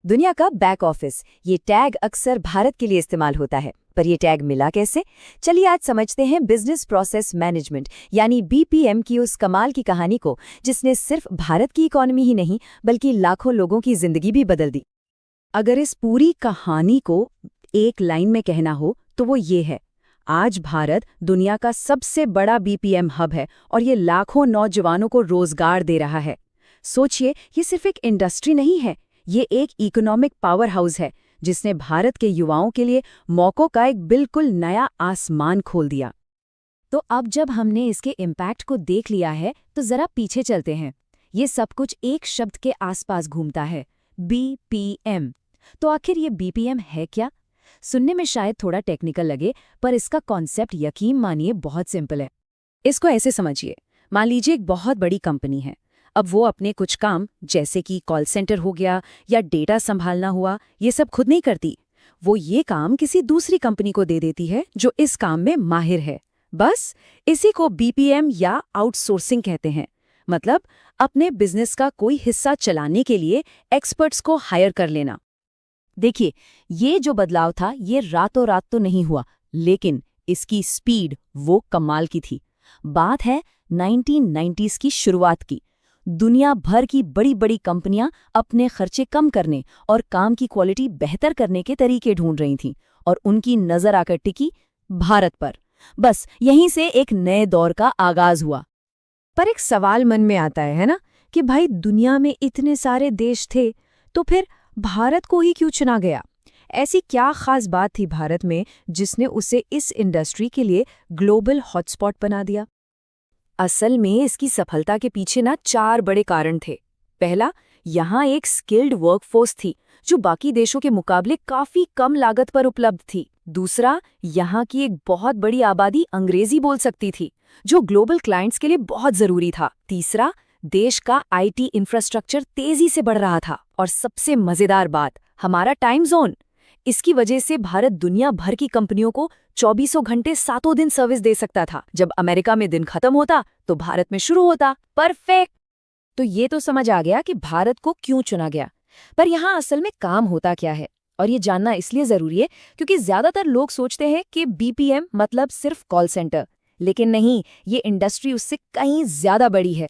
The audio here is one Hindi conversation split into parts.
दुनिया का बैक ऑफिस, ये टैग अक्सर भारत के लिए इस्तेमाल होता है। पर ये टैग मिला कैसे? चलिए आज समझते हैं बिजनेस प्रोसेस मैनेजमेंट यानी बीपीएम की उस कमाल की कहानी को, जिसने सिर्फ भारत की इकोनॉमी ही नहीं बल्कि लाखों लोगों की जिंदगी भी बदल दी। अगर इस पूरी कहानी को एक लाइन में कहना हो तो वो ये है, आज भारत दुनिया का सबसे बड़ा बीपीएम हब है और ये लाखों नौजवानों को रोजगार दे रहा है। सोचिए, ये सिर्फ एक इंडस्ट्री नहीं है, ये एक इकोनॉमिक पावर हाउस है जिसने भारत के युवाओं के लिए मौकों का एक बिल्कुल नया आसमान खोल दिया। तो अब जब हमने इसके इम्पैक्ट को देख लिया है तो जरा पीछे चलते हैं। ये सब कुछ एक शब्द के आसपास घूमता है, बीपीएम। तो आखिर ये बीपीएम है क्या? सुनने में शायद थोड़ा टेक्निकल लगे, पर इसका कॉन्सेप्ट यकीन मानिए बहुत सिंपल है। इसको ऐसे समझिए, मान लीजिए एक बहुत बड़ी कंपनी है। अब वो अपने कुछ काम जैसे कि कॉल सेंटर हो गया या डेटा संभालना हुआ, ये सब खुद नहीं करती। वो ये काम किसी दूसरी कंपनी को दे देती है जो इस काम में माहिर है। बस इसी को बीपीएम या आउटसोर्सिंग कहते हैं। मतलब अपने बिजनेस का कोई हिस्सा चलाने के लिए एक्सपर्ट्स को हायर कर लेना। देखिए, ये जो बदलाव था ये रातों रात तो नहीं हुआ, लेकिन इसकी स्पीड वो कमाल की थी। बात है 1990s की शुरुआत की। दुनिया भर की बड़ी बड़ी कंपनियां अपने खर्चे कम करने और काम की क्वालिटी बेहतर करने के तरीके ढूंढ रही थीं, और उनकी नजर आकर टिकी भारत पर। बस यहीं से एक नए दौर का आगाज हुआ। पर एक सवाल मन में आता है ना, कि भाई दुनिया में इतने सारे देश थे तो फिर भारत को ही क्यों चुना गया? ऐसी क्या खास बात थी भारत में जिसने उसे इस इंडस्ट्री के लिए ग्लोबल हॉटस्पॉट बना दिया? असल में इसकी सफलता के पीछे ना 4 बड़े कारण थे। पहला, यहाँ एक स्किल्ड वर्कफोर्स थी जो बाकी देशों के मुकाबले काफी कम लागत पर उपलब्ध थी। दूसरा, यहाँ की एक बहुत बड़ी आबादी अंग्रेजी बोल सकती थी, जो ग्लोबल क्लाइंट्स के लिए बहुत जरूरी था। तीसरा, देश का आईटी इंफ्रास्ट्रक्चर तेजी से बढ़ रहा था। और सबसे मजेदार बात, हमारा टाइम जोन। इसकी वजह से भारत दुनिया भर की कंपनियों को 24 घंटे 7 दिन सर्विस दे सकता था। जब अमेरिका में दिन खत्म होता तो भारत में शुरू होता। परफेक्ट। तो ये तो समझ आ गया कि भारत को क्यों चुना गया। पर यहाँ असल में काम होता क्या है, और ये जानना इसलिए जरूरी है क्योंकि ज्यादातर लोग सोचते हैं कि बीपीएम मतलब सिर्फ कॉल सेंटर, लेकिन नहीं, ये इंडस्ट्री उससे कहीं ज्यादा बड़ी है।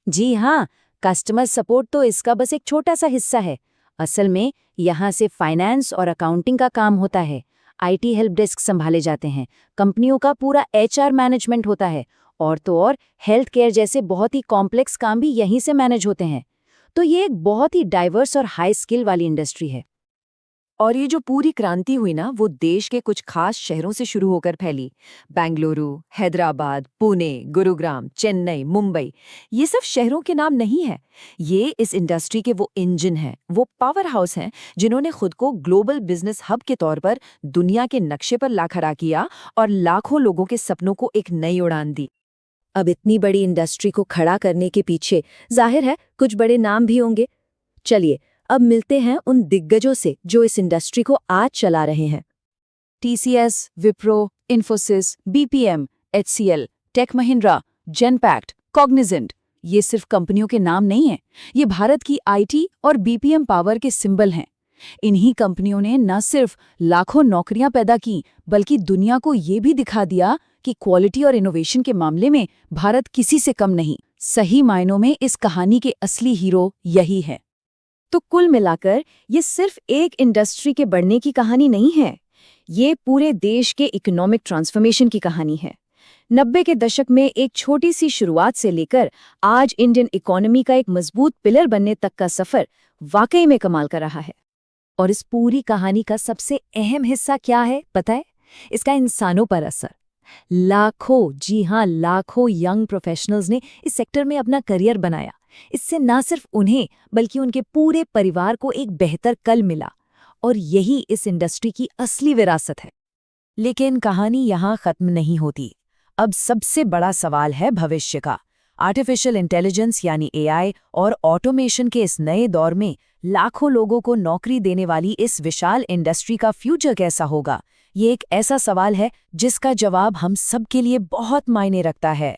जी हाँ, कस्टमर सपोर्ट तो इसका बस एक छोटा सा हिस्सा है। असल में यहाँ से फाइनेंस और अकाउंटिंग का काम होता है, आईटी हेल्प डेस्क संभाले जाते हैं, कंपनियों का पूरा एचआर मैनेजमेंट होता है, और तो और हेल्थ केयर जैसे बहुत ही कॉम्प्लेक्स काम भी यहीं से मैनेज होते हैं। तो ये एक बहुत ही डाइवर्स और हाई स्किल वाली इंडस्ट्री है। और ये जो पूरी क्रांति हुई ना, वो देश के कुछ खास शहरों से शुरू होकर फैली। बेंगलुरु, हैदराबाद, पुणे, गुरुग्राम, चेन्नई, मुंबई, ये सब शहरों के नाम नहीं है। ये इस इंडस्ट्री के वो इंजन हैं, वो पावर हाउस हैं जिन्होंने खुद को ग्लोबल बिजनेस हब के तौर पर दुनिया के नक्शे पर ला खड़ा किया और लाखों लोगों के सपनों को एक नई उड़ान दी। अब इतनी बड़ी इंडस्ट्री को खड़ा करने के पीछे जाहिर है कुछ बड़े नाम भी होंगे। चलिए अब मिलते हैं उन दिग्गजों से जो इस इंडस्ट्री को आज चला रहे हैं। TCS, Wipro, Infosys, BPM, HCL, tech Mahindra, Genpact, Cognizant, ये सिर्फ कंपनियों के नाम नहीं हैं, ये भारत की आईटी और बीपीएम पावर के सिंबल हैं। इन्हीं कंपनियों ने न सिर्फ लाखों नौकरियां पैदा की, बल्कि दुनिया को ये भी दिखा दिया कि क्वालिटी और इनोवेशन के मामले में भारत किसी से कम नहीं। सही मायनों में इस कहानी के असली हीरो यही है। तो कुल मिलाकर ये सिर्फ एक इंडस्ट्री के बढ़ने की कहानी नहीं है, ये पूरे देश के इकोनॉमिक ट्रांसफॉर्मेशन की कहानी है। 90 के दशक में एक छोटी सी शुरुआत से लेकर आज इंडियन इकोनॉमी का एक मजबूत पिलर बनने तक का सफर वाकई में कमाल का रहा है। और इस पूरी कहानी का सबसे अहम हिस्सा क्या है पता है? इसका इंसानों पर असर। लाखों, जी हाँ लाखों यंग प्रोफेशनल्स ने इस सेक्टर में अपना करियर बनाया। इससे न सिर्फ उन्हें बल्कि उनके पूरे परिवार को एक बेहतर कल मिला, और यही इस इंडस्ट्री की असली विरासत है। लेकिन कहानी यहाँ खत्म नहीं होती। अब सबसे बड़ा सवाल है भविष्य का। आर्टिफिशियल इंटेलिजेंस यानी एआई और ऑटोमेशन के इस नए दौर में लाखों लोगों को नौकरी देने वाली इस विशाल इंडस्ट्री का फ्यूचर कैसा होगा? ये एक ऐसा सवाल है जिसका जवाब हम सब के लिए बहुत मायने रखता है।